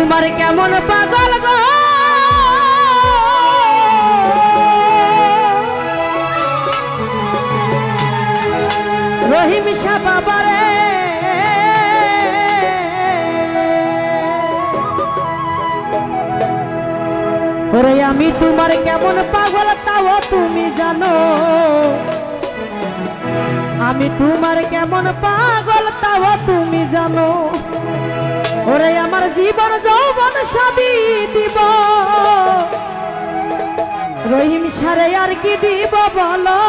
তোমার কেমন পাগল গো রহিম শাহ বাবারে ওরে আমি তোমার কেমন পাগল তাও তুমি জানো আমি তোমার কেমন পাগল তাও তুমি জানো ওরে আমার জীবন যৌবন সবই দিব রহিম সারে আর কি দিব বলো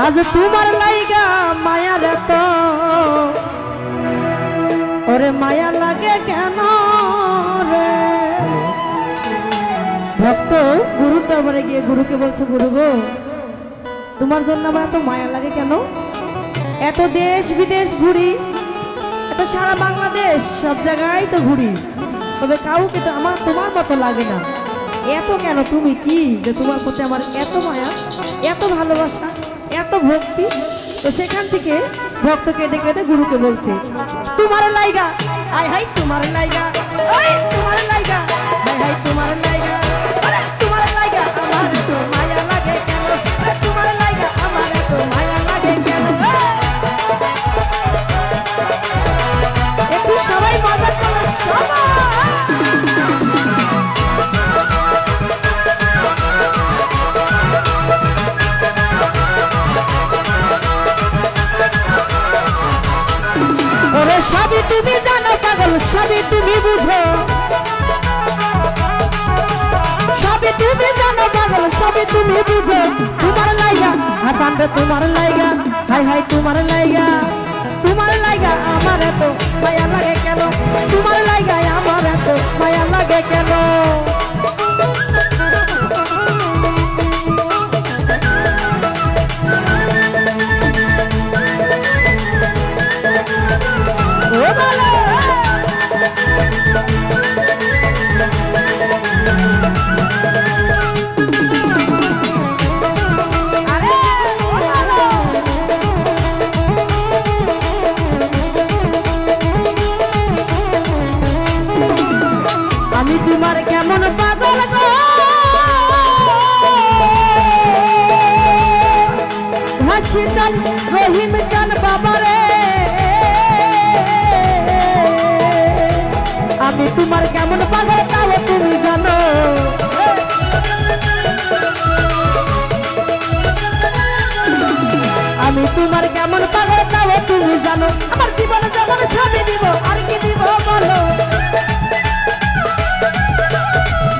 আজ তোমার লাইগা মায়ার এত ওরে মায়া লাগে কেন রে ভক্ত গুরুর দরবারে গিয়ে গুরুকে বলছে গুরু গো তোমার জন্য আমার এত মায়া লাগে কেন এত দেশ বিদেশ ঘুরি এত সারা বাংলাদেশ সব জায়গায় তো ঘুরি তবে কাউকে তো আমার তোমার মতো লাগে না এত কেন তুমি কি যে তোমার প্রতি আমার এত মায়া এত ভালোবাসা এত ভক্তি তো সেখান থেকে ভক্ত কেঁদে কেঁদে গুরুকে বলছে তোমার লাইগা হাই হাই তোমার লাইগা ওই তোমার লাইগা হাই হাই তোমার লাইগা আরে তোমার লাইগা আমার তো মায়া লাগে কেন তোমার লাইগা আমার তো মায়া লাগে কেন একটু সবাই মজা করো সবাই সবই তুমি জানো পাগল সবই তুমি বুঝো সবই তুমি জানো পাগল সবই তুমি বুঝো তোমার লাইগা আচান্দ তোমার লাইগা হাই হাই তোমার লাইগা আমার এত মায়া লাগে কেন তোমার লাইগা আমার এত মায়া লাগে কেন আমি তোমার কেমন পাগল গো হাসি চান রহিম চান বাবারে আমি তোমার কেমন পাগল তাও তুমি জানো আমি তোমার কেমন পাগল তাও তুমি জানো আমার জীবন যেমন সবই দিব আর কি দিব বলো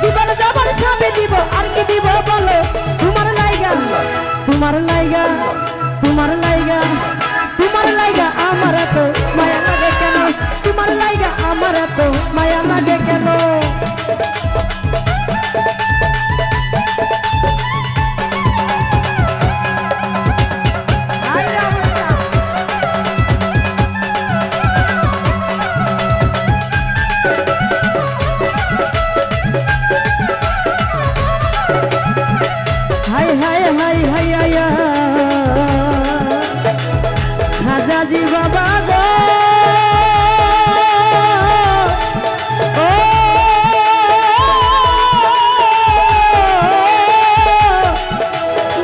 জীবন যেমন সবই দিব আর কি দিব বলো তোমার লাইগা তোমার লাইগা তোমার লাইগা তোমার লাইগা আমার এত মায়া লাগে কেন তোমার লাইগা আমার এত মায়া লাগে কেন হাই হাই হাই হাই আয়া হাজাজি বাবা গো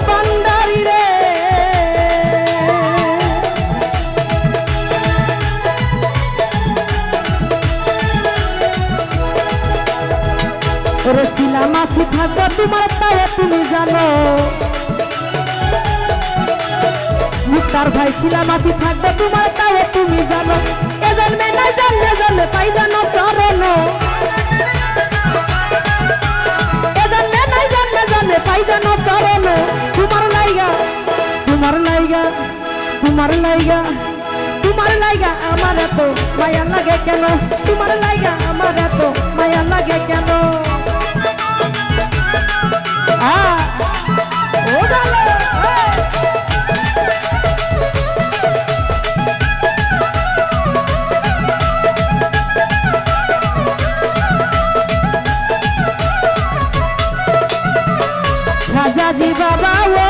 বান্দারি রে ওরে শিলা মাছি থাকবো তোমার তাও তুমি জানো মুক্তার ভাই ছিলাম আছি থাকবে তোমার তাও তুমি জানো এ জন্মে নাই জানলে জানলে পাই জানো চরণ এ জন্মে নাই জানলে জানলে পাই জানো চরণ তোমার লাইগা তোমার লাইগা তোমার লাইগা তোমার লাইগা আমার এত মায়া লাগে কেন তোমার লাইগা আমার এত মায়া লাগে কেন ও ভালো রাজাজি বাবা ও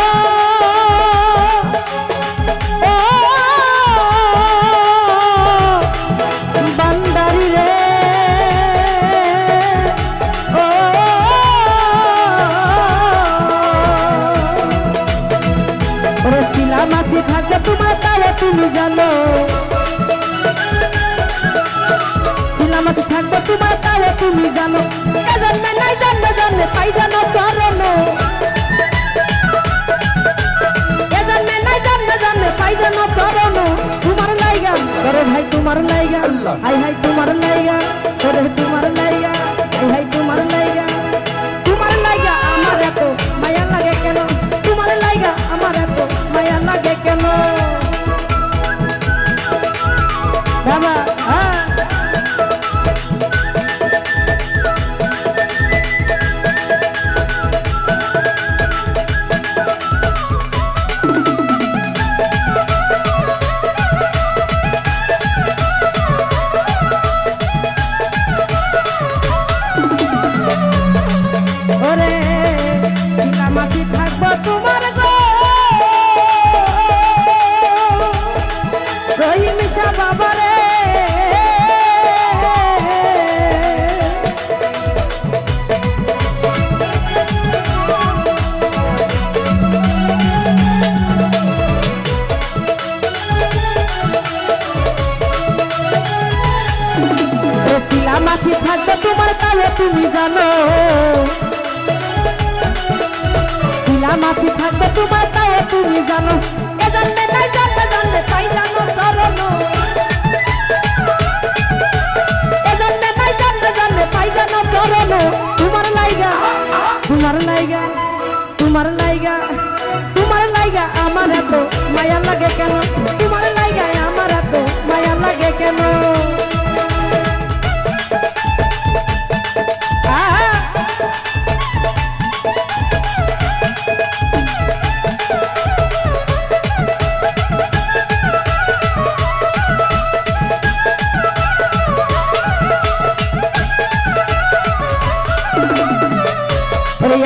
তুমি জানো ছিলাম আছে থাকবো তোমার তাও তুমি জানো এ জন্মে নাই জন্মে জন্মে পাই জানো চরণ এ জন্মে নাই জন্মে জন্মে পাই জানো চরণ তোমার লাইগা করে ভাই তোমার লাইগা হাই হাই তোমার লাইগা করে তোমার লাইগা হাই হাই তোমার লাইগা আমার এত মায়া লাগে কেন তোমার লাইগা আমার এত মায়া লাগে কেন বাবা মাছি থাকবে তোমার তাও তুমি জানো শিলা মাছি থাকবে তোমার তাও তুমি জানো এ জন্মে নাই জন্মে জন্মে পাই জানো চরণ এ জন্মে নাই জন্মে জন্মে পাই জানো চরণ তোমার লাইগা তোমার লাইগা তোমার লাইগা তোমার লাইগা আমার এত মায়া লাগে কেন তোমার লাইগা আমার এত মায়া লাগে কেন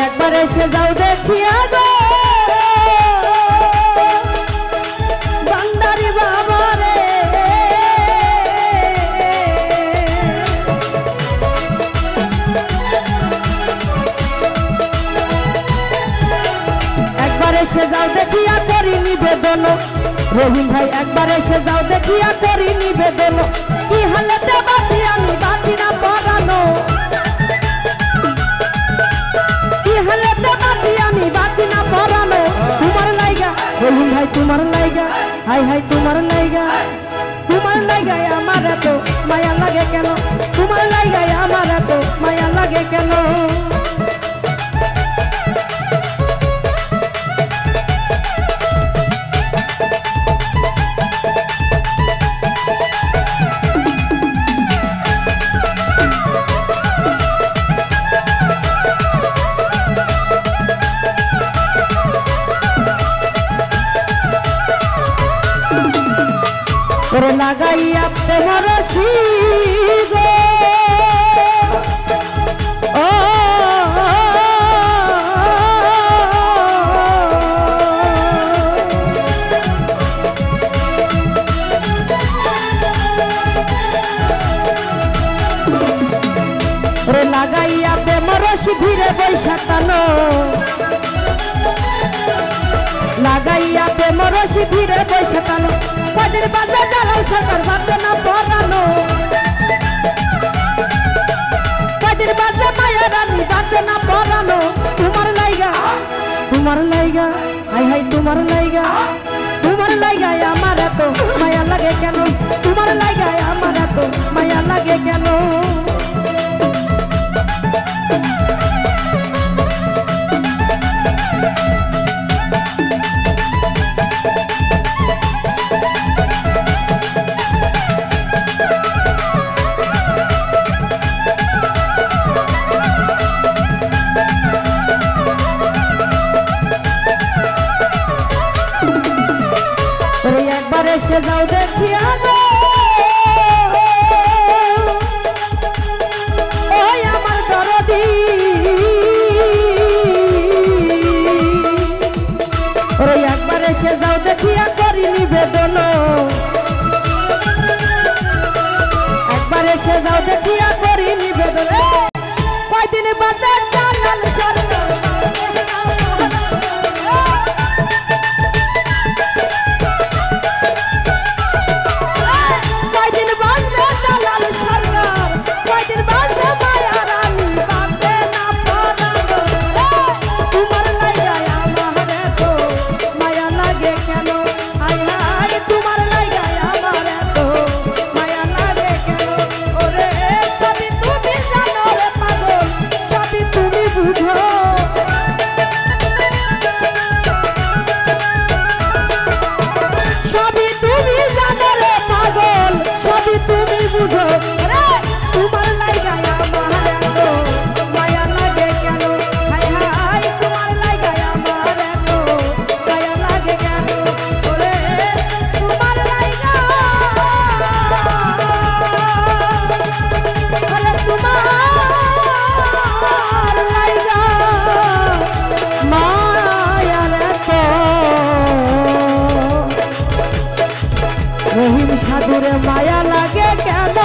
একবার এসে যাও দেখিয়া গো ভান্ডারি বাবা রে একবার এসে যাও দেখিয়া করি নিবেদন রহিম ভাই একবার এসে যাও দেখিয়া করি নিবেদন কি হালেতে বাঁচি আমি বাঁচি না পড়ানো আমি বাঁচি না পড়ানো তোমার লাইগা রহিম ভাই তোমার লাইগা হাই হাই তোমার লাইগা আমার এত মায়া লাগে কেন তোমার লাইগায় আমার এত মায়া লাগে কেন লাগাইয়া প্রেমর শিগো ও লাগাইয়া প্রেমর শিঘিরে বৈশাখানো লাগাইয়া প্রেমর শিঘিরে বৈশাখানো কদিন বাজে জ্বালাও সরকার বাজে না পড়ানো কদিন বাজে মায়া রানী বাজে না পড়ানো তোমার লাইগা হাই হাই তোমার লাইগা আমার এত মায়া লাগে কেন তোমার লাইগায় আমার এত মায়া লাগে কেন এসে যাও দেখিয়া গো ওই আমার দরদি ওরে একবার এসে যাও দেখিয়া করি নিবেদন একবার এসে যাও দেখিয়া করি নিবেদন কয়দিন বাদে জানাল সরকার রহিম সাধুরে মায়া লাগে কেন